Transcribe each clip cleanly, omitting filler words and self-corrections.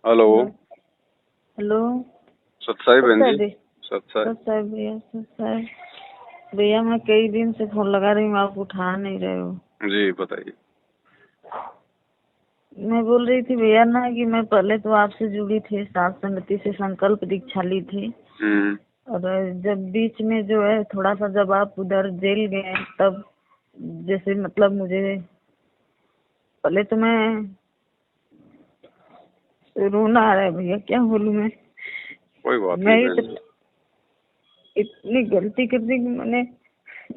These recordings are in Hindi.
हेलो। हेलो। हेलो। सत्साई बहन जी। सत्साई सत्साई। सत्साई भैया, सत्साई भैया, मैं कई दिन से फोन लगा रही हूँ, आप उठा नहीं रहे हो। जी बताइए। मैं बोल रही थी भैया ना कि मैं पहले तो आपसे जुड़ी थी, सात संगति से संकल्प दीक्षा ली थी। और जब बीच में जो है थोड़ा सा, जब आप उधर जेल गए तब जैसे मतलब मुझे पहले तो मैं रोना आ रहा है भैया, क्या बोलूं मैं। कोई बात मैं नहीं बहन जी। इतनी गलती कर दी कि मैंने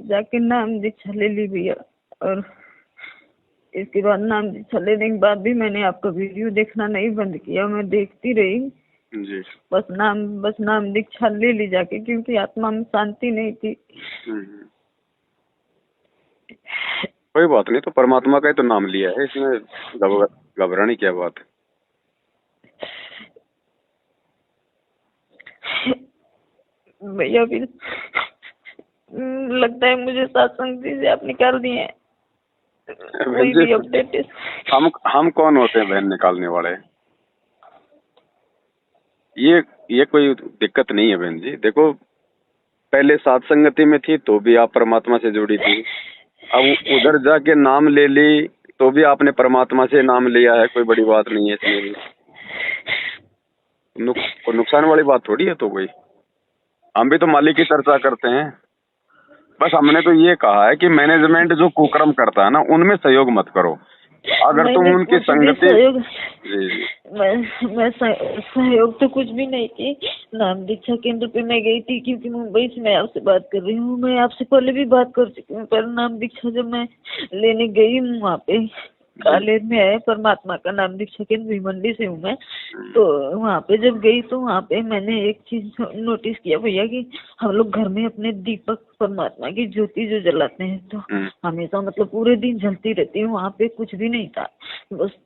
जाके नाम दीक्षा ले ली भैया। और इसके बाद नाम दीक्षा लेने के बाद भी मैंने आपका वीडियो देखना नहीं बंद किया, मैं देखती रही। जी। बस नाम दीक्षा ले ली जाके, क्योंकि आत्मा में शांति नहीं थी। कोई बात नहीं, तो परमात्मा का ही तो नाम लिया है, इसमें घबराने क्या बात है। भैया फिर लगता है मुझे सत्संग से आप निकाल दिए हैं। बहन कोई जी, भी अपडेट है? हम कौन होते हैं बहन निकालने वाले। ये कोई दिक्कत नहीं है बहन जी। देखो, पहले सात संगति में थी तो भी आप परमात्मा से जुड़ी थी। अब उधर जाके नाम ले ली तो भी आपने परमात्मा से नाम लिया है, कोई बड़ी बात नहीं है इसमें भी। कोई नुकसान वाली बात थोड़ी है। तो कोई, हम भी तो मालिक की चर्चा करते हैं। बस हमने तो ये कहा है कि मैनेजमेंट जो कुकर्म करता है ना, उनमें सहयोग मत करो। अगर तुम मैंने उनकी कुछ भी संगति। सहयोग जी जी। मैं सहयोग तो कुछ भी नहीं की। नाम दीक्षा केंद्र पे मैं गई थी, क्योंकि मुंबई से मैं आपसे बात कर रही हूँ। मैं आपसे पहले भी बात कर चुकी हूँ, पर नाम दीक्षा जब मैं लेने गई हूँ वहाँ पे जी। कालेर में है परमात्मा का नाम दीक्षा केंद्र, भिवंडी से हूँ मैं। तो वहाँ पे जब गई तो वहाँ पे मैंने एक चीज नोटिस किया भैया कि हम लोग घर में अपने दीपक परमात्मा की ज्योति जो जलाते हैं, तो हमेशा मतलब पूरे दिन जलती रहती है। वहाँ पे कुछ भी नहीं था, बस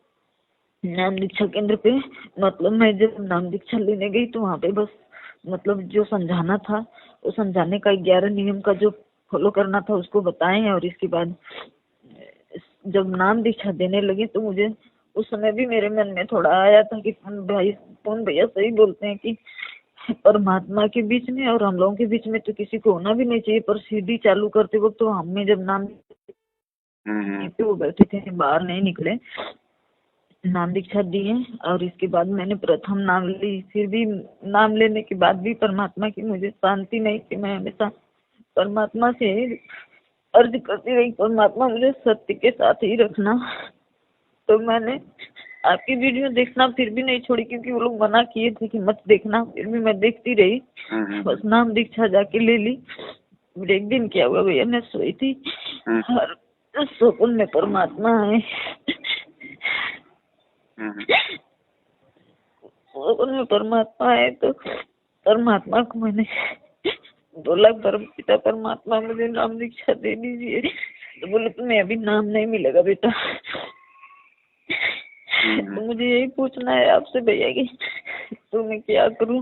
नाम दीक्षा केंद्र पे मतलब मैं जब नाम दीक्षा लेने गई तो वहाँ पे बस मतलब जो समझाना था वो समझाने का, 11 नियम का जो फॉलो करना था उसको बताएं। और इसके बाद जब नाम दीक्षा देने लगी तो मुझे उस समय भी मेरे मन में थोड़ा आया था कि कौन भैया सही बोलते हैं कि परमात्मा के बीच में और हम लोगों के बीच में तो किसी को होना भी नहीं चाहिए। पर सीढ़ी चालू करते वक्त तो हमें जब नाम पे वो बैठे थे, बाहर नहीं निकले, नाम दीक्षा दिए। और इसके बाद मैंने प्रथम नाम ली। फिर भी नाम लेने के बाद भी परमात्मा की मुझे शांति नहीं थी। मैं हमेशा परमात्मा से अर्ज करती रही, परमात्मा मुझे सत्य के साथ ही रखना। तो मैंने आपकी वीडियो देखना फिर भी नहीं छोड़ी, क्योंकि वो लोग मना किए थे कि मत देखना, फिर भी मैं देखती रही। बस नाम दीक्षा जाके ले ली। एक दिन क्या हुआ भैया, मैं सोई थी और सपन में परमात्मा है। सपन में परमात्मा है तो परमात्मा को मैंने बोला, परम पिता परमात्मा मुझे नाम दीक्षा दे दीजिए। तो बोले तुम्हें अभी नाम नहीं मिलेगा बेटा। तो मुझे यही पूछना है आपसे भैया कि तो मैं क्या करूं,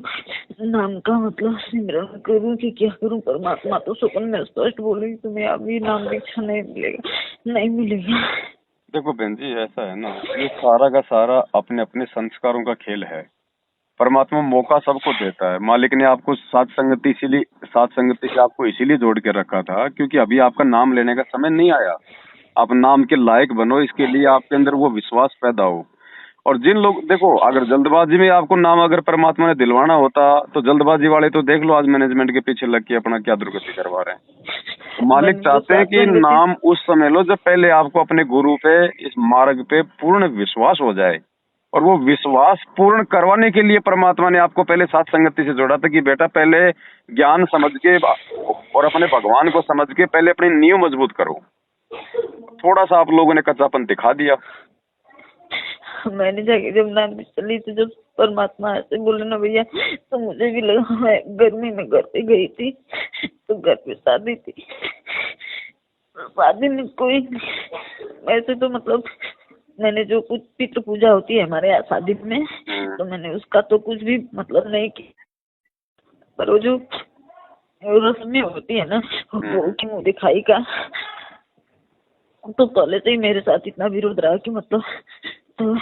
नाम का मतलब सिमरन करूं कि क्या करूं। परमात्मा तो सपन में स्पष्ट बोले तुम्हें अभी नाम दीक्षा नहीं मिलेगा, नहीं मिलेगा। देखो बहन जी, ऐसा है ना, ये सारा का सारा अपने अपने संस्कारों का खेल है। परमात्मा मौका सबको देता है। मालिक ने आपको सात संगति से आपको इसीलिए जोड़ के रखा था, क्योंकि अभी आपका नाम लेने का समय नहीं आया। आप नाम के लायक बनो, इसके लिए आपके अंदर वो विश्वास पैदा हो। और जिन लोग, देखो, अगर जल्दबाजी में आपको नाम अगर परमात्मा ने दिलवाना होता तो जल्दबाजी वाले तो देख लो आज मैनेजमेंट के पीछे लग के अपना क्या दुर्गति करवा रहे हैं। मालिक मैंने जो चाहते हैं सात कि संगति नाम उस समय लो जब पहले आपको अपने गुरु पे, इस मार्ग पे पूर्ण विश्वास हो जाए। और वो विश्वास पूर्ण करवाने के लिए परमात्मा ने आपको पहले सात संगति से जोड़ा था कि बेटा पहले ज्ञान समझ के और अपने भगवान को समझ के पहले अपनी नींव मजबूत करो। थोड़ा सा आप लोगों ने कच्चापन दिखा दिया। मैंने जाके जब नाम चली तो जब परमात्मा ऐसे बोले ना भैया, तो मुझे भी लगा मैं गर्मी में घर पे गई थी, तो घर पे शादी थी। शादी में कोई वैसे तो मतलब मैंने जो कुछ पितृ पूजा होती है हमारे यहाँ शादी में, तो मैंने उसका तो कुछ भी मतलब नहीं किया। पर वो जो रस्में होती है ना, वो की मुँह दिखाई का, तो पहले से ही मेरे साथ इतना विरोध रहा कि मतलब तो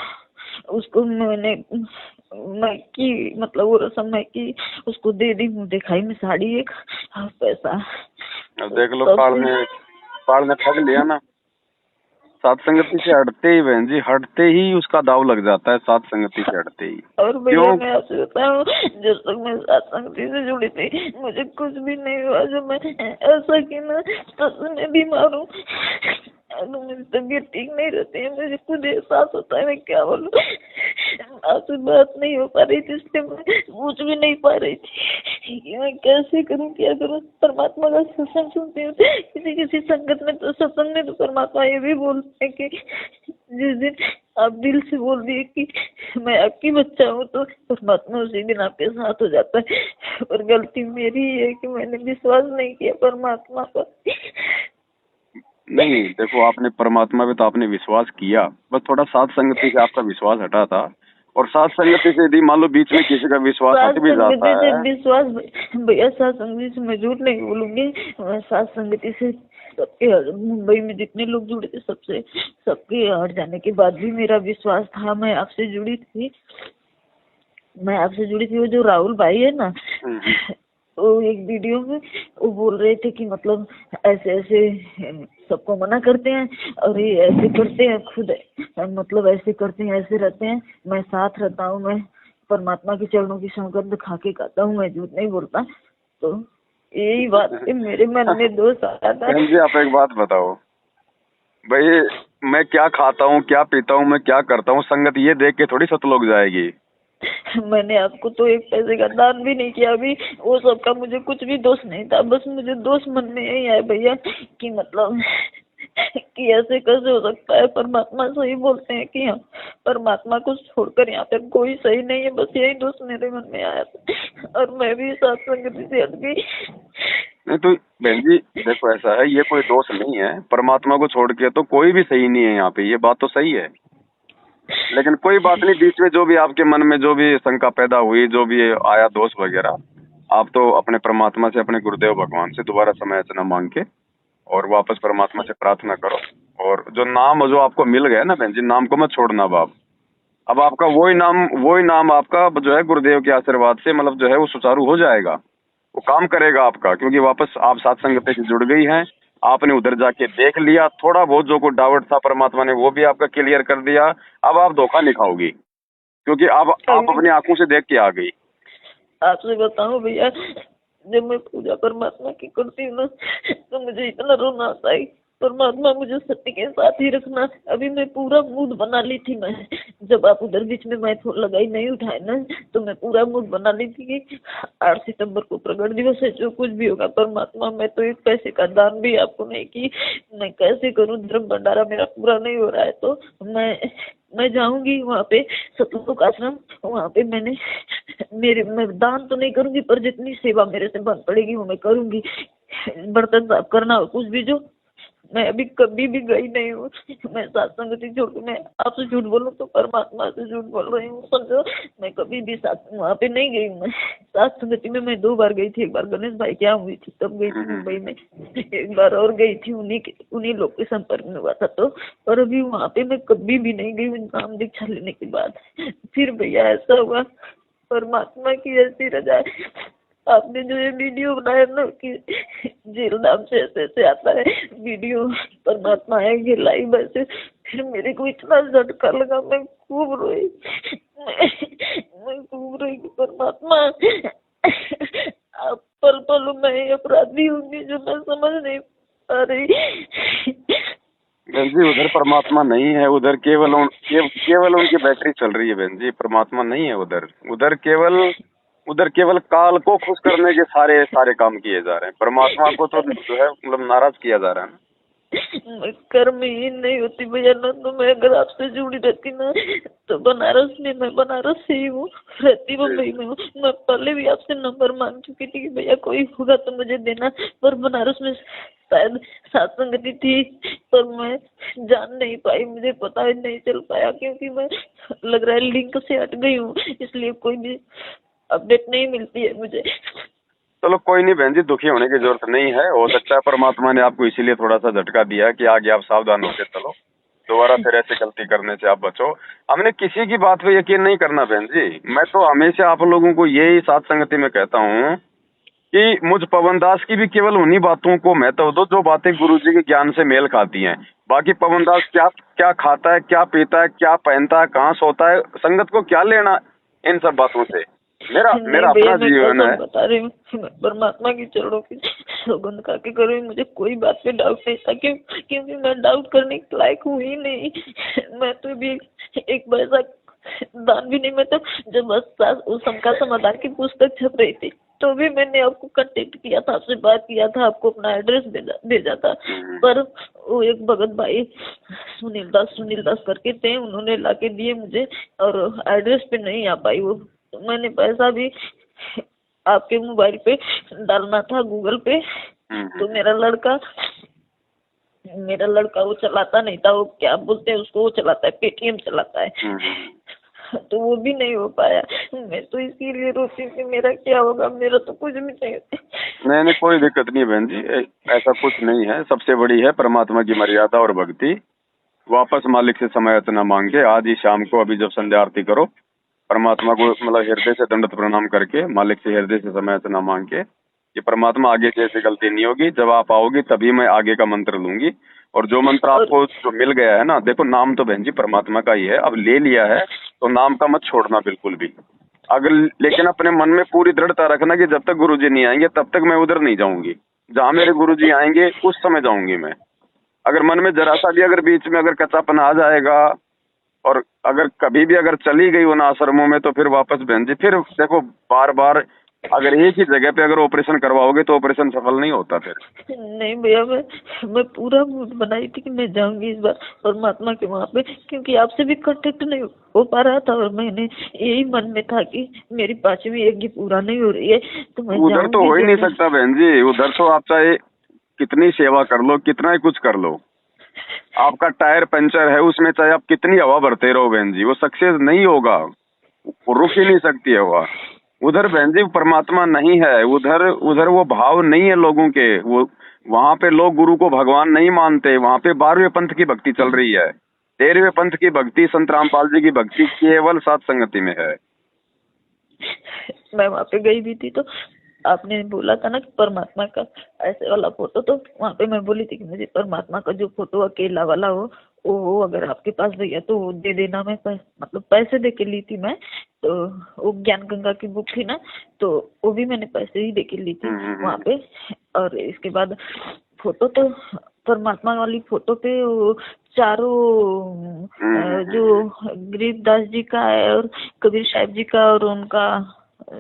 उसको मैं की मतलब वो रस्म मैं की, उसको दे दी, मुँह दिखाई में साड़ी एक पैसा। अब देख लो, पाल ने ठग लिया ना। सात संगति से हटते ही बहन जी, हटते ही उसका दाव लग जाता है, सात संगति से हटते ही। और भैया मैं आपसे बताऊं, जब तक मैं सात संगति से जुड़ी थी मुझे कुछ भी नहीं हुआ। जो मैं ऐसा कि ना तो मैं बीमार हूँ, मेरी तबीयत ठीक नहीं रहती है, मुझे खुद एहसास होता है। मैं क्या बोलूं, आपसे बात नहीं हो पा रही थी, इसलिए मैं पूछ भी नहीं पा रही थी कि मैं कैसे करूं, क्या करूं। परमात्मा का सत्संग सुनती हूँ, किसी संगत में तो सत्संग में तो परमात्मा ये भी बोलते हैं कि जिस दिन आप दिल से बोल दिए कि मैं आपकी बच्चा हूँ, तो परमात्मा उसी दिन आपके साथ हो जाता है। और गलती मेरी है कि मैंने विश्वास नहीं किया परमात्मा पर। नहीं देखो, आपने परमात्मा पे तो आपने विश्वास किया, बस थोड़ा सात संगति से आपका विश्वास हटा था। और सात संगति से यदि मान लो बीच में किसी का विश्वास हट भी जाता है, विश्वास भैया, सात संगति से मैं झूठ नहीं बोलूंगी। सात संगति से सबके मुंबई में जितने लोग जुड़े थे सबके हट जाने के बाद भी मेरा विश्वास था। मैं आपसे जुड़ी थी, वो जो राहुल भाई है ना, वो एक वीडियो में वो बोल रहे थे कि मतलब ऐसे ऐसे सबको मना करते हैं और ये ऐसे करते हैं, खुद मतलब ऐसे करते हैं, ऐसे रहते हैं। मैं साथ रहता हूँ, मैं परमात्मा के चरणों की सौगंध खा के खाता हूँ, मैं झूठ नहीं बोलता। तो यही बात मेरे मन में दोष आया था। जी आप एक बात बताओ भाई, मैं क्या खाता हूँ, क्या पीता हूँ, मैं क्या करता हूँ, संगत ये देख के थोड़ी सतलोक जाएगी। मैंने आपको तो एक पैसे का दान भी नहीं किया अभी, वो सब का मुझे कुछ भी दोष नहीं था। बस मुझे दोष मन में यही है भैया कि मतलब कि ऐसे कैसे हो सकता है। परमात्मा सही बोलते हैं कि हाँ, परमात्मा को छोड़कर यहाँ पे कोई सही नहीं है। बस यही दोष मेरे मन में आया था और मैं भी साथ संगति से हट गई। नहीं तो बहन जी देखो, ऐसा है, ये कोई दोष नहीं है। परमात्मा को छोड़ के तो कोई भी सही नहीं है यहाँ पे, ये बात तो सही है। लेकिन कोई बात नहीं, बीच में जो भी आपके मन में जो भी शंका पैदा हुई, जो भी आया दोष वगैरह, आप तो अपने परमात्मा से, अपने गुरुदेव भगवान से दोबारा समय याचना मांग के और वापस परमात्मा से प्रार्थना करो। और जो नाम जो आपको मिल गया ना बहन जी, नाम को मत छोड़ना बाप। अब आपका वही नाम आपका जो है गुरुदेव के आशीर्वाद से मतलब जो है वो सुचारू हो जाएगा, वो काम करेगा आपका। क्योंकि वापस आप सात संगति से जुड़ गई हैं, आपने उधर जाके देख लिया, थोड़ा बहुत जो को डाउट था परमात्मा ने वो भी आपका क्लियर कर दिया। अब आप धोखा नहीं खाओगी, क्योंकि अब आप अपनी आंखों से देख के आ गई। आपसे बताऊं भैया, जब मैं पूजा परमात्मा की करती हूँ ना, तो मुझे इतना रोना आता है। परमात्मा मुझे सत्य के साथ ही रखना। अभी मैं पूरा मूड बना ली थी। मैं जब आप उधर बीच में मैं फोन लगाई नहीं उठाए ना, तो मैं पूरा मूड बना ली थी कि 8 सितंबर को प्रगट दिवस है, जो कुछ भी होगा परमात्मा, मैं तो एक पैसे का दान भी आपको नहीं की। मैं कैसे करूँ, धर्म भंडारा मेरा पूरा नहीं हो रहा है, तो मैं जाऊंगी वहाँ पे सतलोक आश्रम। वहाँ पे मैं दान तो नहीं करूंगी, पर जितनी सेवा मेरे से बन पड़ेगी वो मैं करूंगी। बर्तन साफ करना, कुछ भी जो मैं अभी कभी भी गई नहीं हूँ। मैं सात संगति छोड़ के, मैं आपसे झूठ बोलूँ तो परमात्मा से झूठ बोल रही हूँ, समझो। मैं कभी भी वहाँ पे नहीं गई हूँ। मैं सात संगति में मैं 2 बार गई थी। एक बार गणेश भाई क्या हुई थी तब गई थी मुंबई में, एक बार और गई थी उन्हीं लोग के संपर्क में हुआ था तो। और अभी वहाँ पे मैं कभी भी नहीं गई नाम दीक्षा लेने के बाद। फिर भैया ऐसा हुआ, परमात्मा की ऐसी रजा। आपने जो ये वीडियो बनाया ना कि जेल नाम से ऐसे ऐसे आता है वीडियो, परमात्मा आएंगे लाइव ऐसे, फिर मेरे को इतना झटका लगा। मैं खूब रोई, मैं खूब रोई कि परमात्मा आप पल पल मैं अपराधी होंगी जो मैं समझ नहीं पा रही। बहन जी उधर परमात्मा नहीं है, उधर केवल उनकी बैटरी चल रही है बहन जी। परमात्मा नहीं है उधर केवल काल को खुश करने के सारे काम किए जा रहे हैं। परमात्मा को तो जो है मतलब नाराज किया जा रहा है ना। मैं कर्म ही नहीं होती भैया ना, तो मैं अगर आपसे जुड़ी रहती ना तो मैं बनारस से ही हूँ, रहती मुंबई में हूँ। मैं पहले भी आपसे नंबर मांग चुकी थी कि भैया कोई होगा तो मुझे देना, पर बनारस में शायद सात संगति थी पर मैं जान नहीं पाई, मुझे पता ही नहीं चल पाया क्योंकि मैं लग रहा है लिंक से हट गई हूँ, इसलिए कोई भी अपडेट नहीं मिलती है मुझे। चलो कोई नहीं बहन जी, दुखी होने की जरूरत नहीं है। हो सकता है परमात्मा ने आपको इसीलिए थोड़ा सा झटका दिया कि आगे आप सावधान होकर चलो। दोबारा फिर ऐसी गलती करने से आप बचो। हमने किसी की बात पे यकीन नहीं करना बहन जी। मैं तो हमेशा आप लोगों को यही साथ संगति में कहता हूँ कि मुझ पवन दास की भी केवल उन्हीं बातों को महत्व दो जो बातें गुरुजी के ज्ञान से मेल खाती हैं। बाकी पवन दास क्या क्या खाता है, क्या पीता है, क्या पहनता है, कहाँ सोता है, संगत को क्या लेना इन सब बातों से। मेरा नहीं अपना भैया, मैं जीवन है। कसम बता रही हूँ, मैं परमात्मा की चरणों की सौगंध खा के करूँ, मुझे कोई बात पे डाउट नहीं था, क्योंकि मैं डाउट करने के लायक हुई ही नहीं। मैं तो भी एक पैसा दान भी नहीं। मैं तो जब उस समका समाधान की पुस्तक छप रही थी तो भी मैंने आपको कांटेक्ट किया था, आपसे बात किया था, आपको अपना एड्रेस भेजा था, पर वो एक भगत भाई सुनील दास करके थे, उन्होंने लाके दिए मुझे और एड्रेस पे नहीं आ पाई वो। तो मैंने पैसा भी आपके मोबाइल पे डालना था, गूगल पे, तो मेरा लड़का वो चलाता नहीं था, वो क्या बोलते हैं उसको, वो चलाता है, पेटीएम चलाता है। तो वो भी नहीं हो पाया। मैं तो इसीलिए रोती हूँ कि मेरा क्या होगा, मेरा तो कुछ भी नहीं। नहीं, कोई दिक्कत नहीं बहन जी, ऐसा कुछ नहीं है। सबसे बड़ी है परमात्मा की मर्यादा और भक्ति। वापस मालिक से समय याचना मांग के आज ही शाम को, अभी जब संध्या आरती करो, परमात्मा को मतलब हृदय से दंडवत प्रणाम करके मालिक से हृदय से समय याचना मांग के कि परमात्मा आगे से ऐसी गलती नहीं होगी, जब आप आओगी तभी मैं आगे का मंत्र लूंगी। और जो मंत्र आपको जो मिल गया है ना, देखो नाम तो बहन जी परमात्मा का ही है, अब ले लिया है तो नाम का मत छोड़ना बिल्कुल भी। अगर लेकिन अपने मन में पूरी दृढ़ता रखना कि जब तक गुरुजी नहीं आएंगे तब तक मैं उधर नहीं जाऊंगी, जहाँ मेरे गुरुजी आएंगे उस समय जाऊंगी मैं। अगर मन में जरा सा भी अगर बीच में अगर कच्चापन आ जाएगा और अगर कभी भी अगर चली गई उन आश्रमों में तो फिर वापस बहन जी, फिर देखो बार बार अगर एक ही जगह पे अगर ऑपरेशन करवाओगे तो ऑपरेशन सफल नहीं होता फिर। नहीं भैया, मैं पूरा मूड बनाई थी कि मैं जाऊंगी इस बार परमात्मा के वहाँ पे, क्योंकि आपसे भी कांटेक्ट नहीं हो पा रहा था और मैंने यही मन में था कि मेरी 5वीं यज्ञ पूरा नहीं हो रही है तो मैं उधर तो हो ही नहीं सकता बहन जी। उधर तो आप चाहे कितनी सेवा कर लो, कितना ही कुछ कर लो, आपका टायर पंचर है उसमें चाहे आप कितनी हवा भरते रहो बहन जी, वो सक्सेस नहीं होगा, वो रुक ही नहीं सकती हवा। उधर बहन जी परमात्मा नहीं है, उधर वो भाव नहीं है लोगों के। वो वहाँ पे लोग गुरु को भगवान नहीं मानते। वहाँ पे 12वें पंथ की भक्ति चल रही है, 13वें पंथ की भक्ति, संत रामपाल जी की भक्ति केवल सात संगति में है। मैं वहाँ पे गई भी थी तो आपने बोला था ना कि परमात्मा का ऐसे वाला फोटो, तो वहाँ पे मैं बोली थी कि मुझे परमात्मा का जो फोटो अकेला वाला हो वो अगर आपके पास भैया तो वो दे देना। मैं मतलब पैसे दे के ली थी मैं, तो वो ज्ञान गंगा की बुक थी ना, तो वो भी मैंने पैसे ही दे के ली थी वहाँ पे। और इसके बाद फोटो तो परमात्मा वाली फोटो पे वो चारों जो गरीबदास जी का है और कबीर साहब जी का और उनका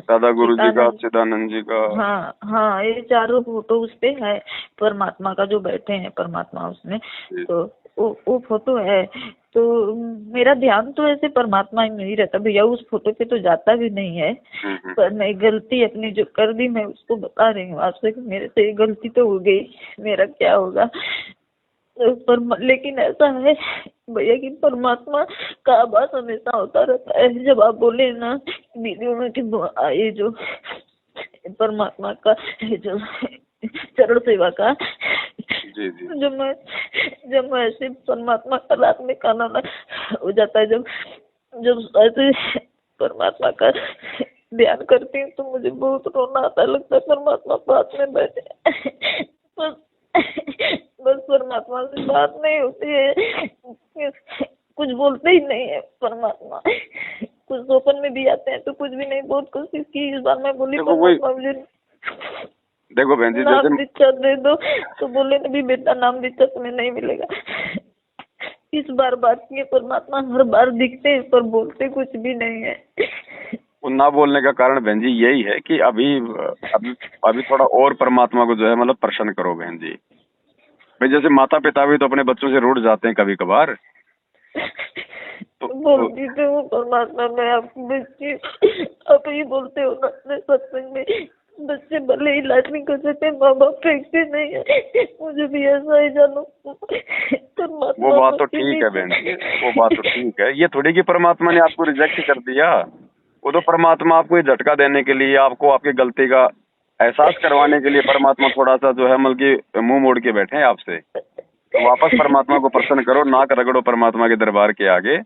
दादा गुरु जी का, चिदानंद जी का, हाँ ये चारों फोटो उस पे है, परमात्मा का जो बैठे हैं परमात्मा उसमें, तो वो फोटो है। तो मेरा ध्यान तो ऐसे परमात्मा ही नहीं रहता भैया, उस फोटो पे तो जाता भी नहीं है। पर मैं गलती अपनी जो कर दी मैं उसको बता रही हूँ आपसे कि मेरे से गलती तो हो गई, मेरा क्या होगा। पर लेकिन ऐसा है भैया कि परमात्मा का आभास हमेशा होता रहता है। जब आप बोले ना वीडियो में कि ये जो परमात्मा का जो चरण सेवा का, जब मैं ऐसे परमात्मा का रात में खाना हो जाता है, जब ऐसे परमात्मा का ध्यान करती हूँ तो मुझे बहुत रोना आता लगता है। परमात्मा पास में बैठे बस परमात्मा से बात नहीं होती है, कुछ बोलते ही नहीं है परमात्मा। कुछ सोपन में भी आते हैं तो कुछ भी नहीं, बहुत कोशिश की इस बार मैं बोली परमात्मा मुझे देखो बहन जी नाम दीक्षा दे दो, तो बोले भी बेटा नाम दीक्षा तुम्हें नहीं मिलेगा। इस बार बात की परमात्मा हर बार दिखते हैं पर बोलते कुछ भी नहीं है। ना बोलने का कारण बहन जी यही है कि अभी थोड़ा और परमात्मा को जो है मतलब प्रसन्न करो बहन जी। भाई जैसे माता पिता भी तो अपने बच्चों से रूठ जाते हैं कभी कभार, तो बोलती तो वो परमात्मा में आपकी बच्ची आप ही बोलते हो ना अपने सत्संग में, बच्चे भले ही लाटनी कर सकते माँ बाप फेंकते नहीं है, मुझे भी ऐसा ही जानो। वो बात तो ठीक है बहन जी, वो बात तो ठीक है। ये थोड़ी कि परमात्मा ने आपको रिजेक्ट कर दिया, वो तो परमात्मा आपको ये झटका देने के लिए, आपको आपकी गलती का एहसास करवाने के लिए परमात्मा थोड़ा सा जो है मतलब कि मुंह मोड़ के बैठे हैं आपसे। तो वापस परमात्मा को प्रसन्न करो, नाक रगड़ो परमात्मा के दरबार के आगे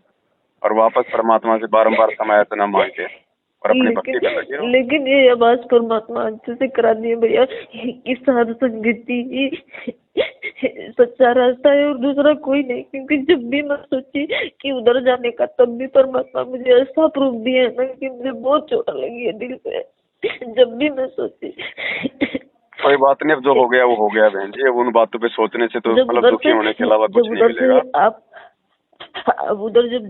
और वापस परमात्मा से बारंबार समायातना मांग के और अपनी भक्ति कर लगे रहो। लेकिन ये आवाज परमात्मा अच्छे से करा दिए भैया कि साधु संगति ही सच्चा रास्ता है और दूसरा कोई नहीं। क्योंकि जब भी मैं सोची कि उधर जाने का, तब भी परमात्मा मुझे ऐसा प्रूफ दिया है ना कि मुझे बहुत चोट लगी है दिल पे। जब भी मैं सोची। कोई बात नहीं, अब जो हो गया वो हो गया बहन जी। अब उन बातों पे सोचने से तो मतलब दुखी होने के अलावा कुछ नहीं मिलेगा। आप उधर जब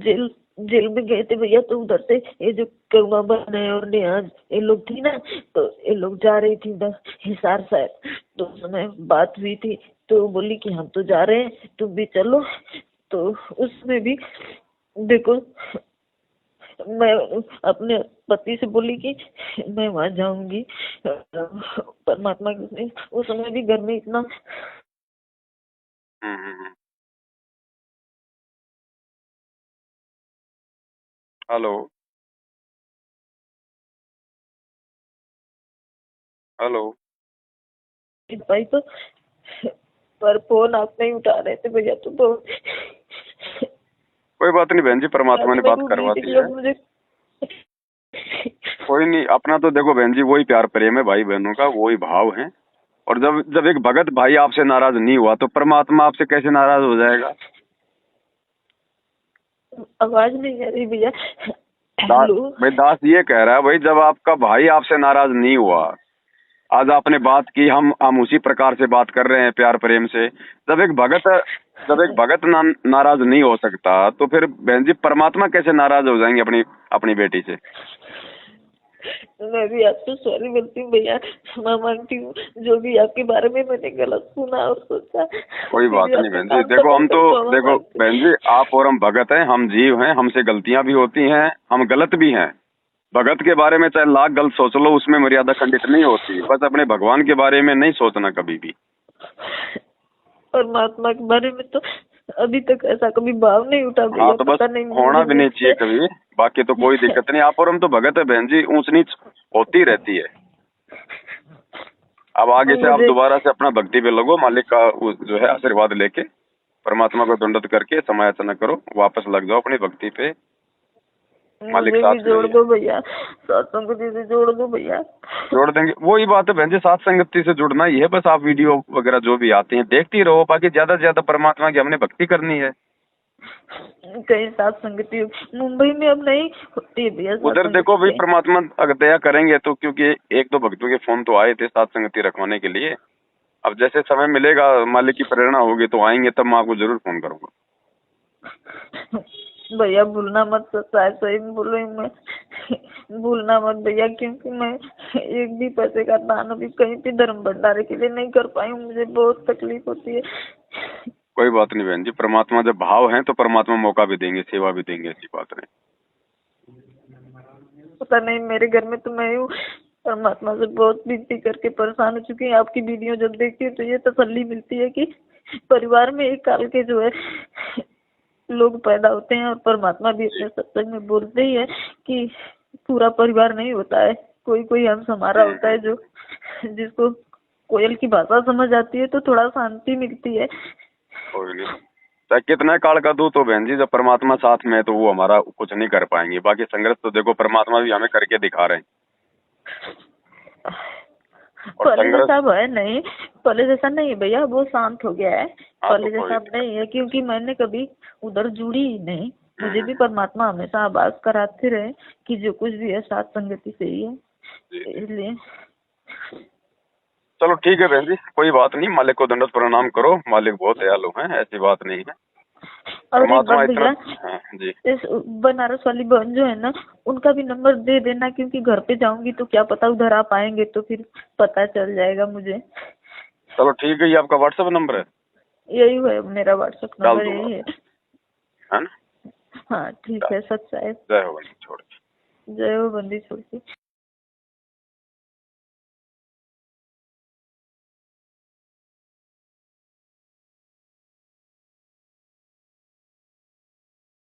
जेल में गए थे भैया, तो उधर से ये जो करुणा बहन है और नेहाज ये लोग थी ना, तो ये लोग जा रही थी उधर हिसार साइड। तो उस समय बात हुई थी, तो बोली कि हम तो जा रहे हैं, तुम भी चलो। तो उसमें भी देखो, मैं अपने पति से बोली कि मैं वहां जाऊंगी परमात्मा के। उस समय भी घर में इतना हेलो हेलो भाई, तो पर फोन आप नहीं उठा रहे थे भैया। तो कोई बात नहीं बहन जी, परमात्मा ने बात करवा दी है। मुझे कोई नहीं, अपना तो देखो बहन जी वही प्यार प्रेम है भाई बहनों का, वही भाव है। और जब जब एक भगत भाई आपसे नाराज नहीं हुआ तो परमात्मा आपसे कैसे नाराज हो जाएगा? आवाज नहीं आ रही भैया। भाई दास ये कह रहा है भाई, जब आपका भाई आपसे नाराज नहीं हुआ, आज आपने बात की, हम उसी प्रकार से बात कर रहे हैं प्यार प्रेम से। जब एक भगत नाराज नहीं हो सकता, तो फिर बहन जी परमात्मा कैसे नाराज हो जाएंगे अपनी बेटी से? मैं भी आपसे सॉरी बोलती हूँ भैया, क्षमा मांगती हूँ जो भी आपके बारे में मैंने गलत सुना और सोचा। कोई बात नहीं बहन जी, देखो हम तो देखो बहन जी, आप और हम भगत हैं, हम जीव हैं, हमसे गलतियां भी होती हैं, हम गलत भी हैं। भगत के बारे में चाहे लाख गलत सोच लो, उसमें मर्यादा खंडित नहीं होती। बस अपने भगवान के बारे में नहीं सोचना कभी भी। परमात्मा के बारे में तो अभी तक ऐसा कभी भाव नहीं उठा भैया। हाँ, तो बस होना भी नहीं चाहिए कभी। बाकी तो कोई दिक्कत नहीं, आप और हम तो भगत है बहन जी, ऊंच नीच होती रहती है। अब आगे से आप दोबारा से अपना भक्ति पे लगो, मालिक का जो है आशीर्वाद लेके परमात्मा को दंडवत करके समायाचना करो, वापस लग जाओ अपनी भक्ति पे। मालिक साथ जोड़ दो भैया, सत्संगति से जोड़ दो भैया। जोड़ देंगे, वही बात है बहन जी, साथ संगति से जुड़ना ही है। बस आप वीडियो वगैरह जो भी आती हैं देखती रहो, बाकी ज्यादा से ज्यादा परमात्मा की हमने भक्ति करनी है। कहीं साथ संगति मुंबई में अब नहीं होती है भैया। उधर देखो भाई, परमात्मा अगर दया करेंगे तो, क्योंकि एक दो भक्तों के फोन तो आए थे साथ संगति रखवाने के लिए। अब जैसे समय मिलेगा, मालिक की प्रेरणा होगी तो आएंगे, तब मैं आपको जरूर फोन करूंगा। भैया भूलना मत, सही में बोल रही हूँ मैं, भूलना मत भैया। क्योंकि मैं एक भी पैसे का दान अभी कहीं भी धर्म भंडारे के लिए नहीं कर पाई हूँ, मुझे बहुत तकलीफ होती है। कोई बात नहीं बहन जी, परमात्मा जब भाव है तो परमात्मा मौका भी देंगे, सेवा भी देंगे, ऐसी बात नहीं। पता नहीं, मेरे घर में तो मैं हूँ, परमात्मा से बहुत विनती करके परेशान हो चुकी है। आपकी वीडियो जब देखती हूँ तो ये तसल्ली मिलती है कि परिवार में एक काल के जो है लोग पैदा होते हैं, और परमात्मा भी अपने सत्संग में बोलते ही है कि पूरा परिवार नहीं होता है, कोई कोई अंश हमारा होता है जो जिसको कोयल की भाषा समझ आती है, तो थोड़ा शांति मिलती है। कोई नहीं, चाहे कितना काल का दूत हो बहन जी, जब परमात्मा साथ में है तो वो हमारा कुछ नहीं कर पाएंगे। बाकी संघर्ष तो देखो परमात्मा भी हमें करके दिखा रहे हैं। पहले जैसा है नहीं, पहले जैसा नहीं भैया, वो शांत हो गया है। पहले जैसा नहीं है, क्योंकि मैंने कभी उधर जुड़ी ही नहीं। मुझे भी परमात्मा हमेशा आवाज कराते रहे कि जो कुछ भी है साथ संगति से ही है, इसलिए। चलो ठीक है बहन जी, कोई बात नहीं, मालिक को दंडवत प्रणाम करो, मालिक बहुत दयालु हैं, ऐसी बात नहीं है। और भैया, जी, इस बनारस वाली बहन जो है ना, उनका भी नंबर दे देना, क्योंकि घर पे जाऊंगी तो क्या पता उधर आप आएंगे तो फिर पता चल जाएगा मुझे। चलो ठीक है, ये आपका व्हाट्सएप नंबर है? यही है मेरा व्हाट्सएप नंबर, यही है ना? हाँ ठीक है, सच्चा है। जय हो बंदी छोड़ के। जय हो बंदी छोड़ के।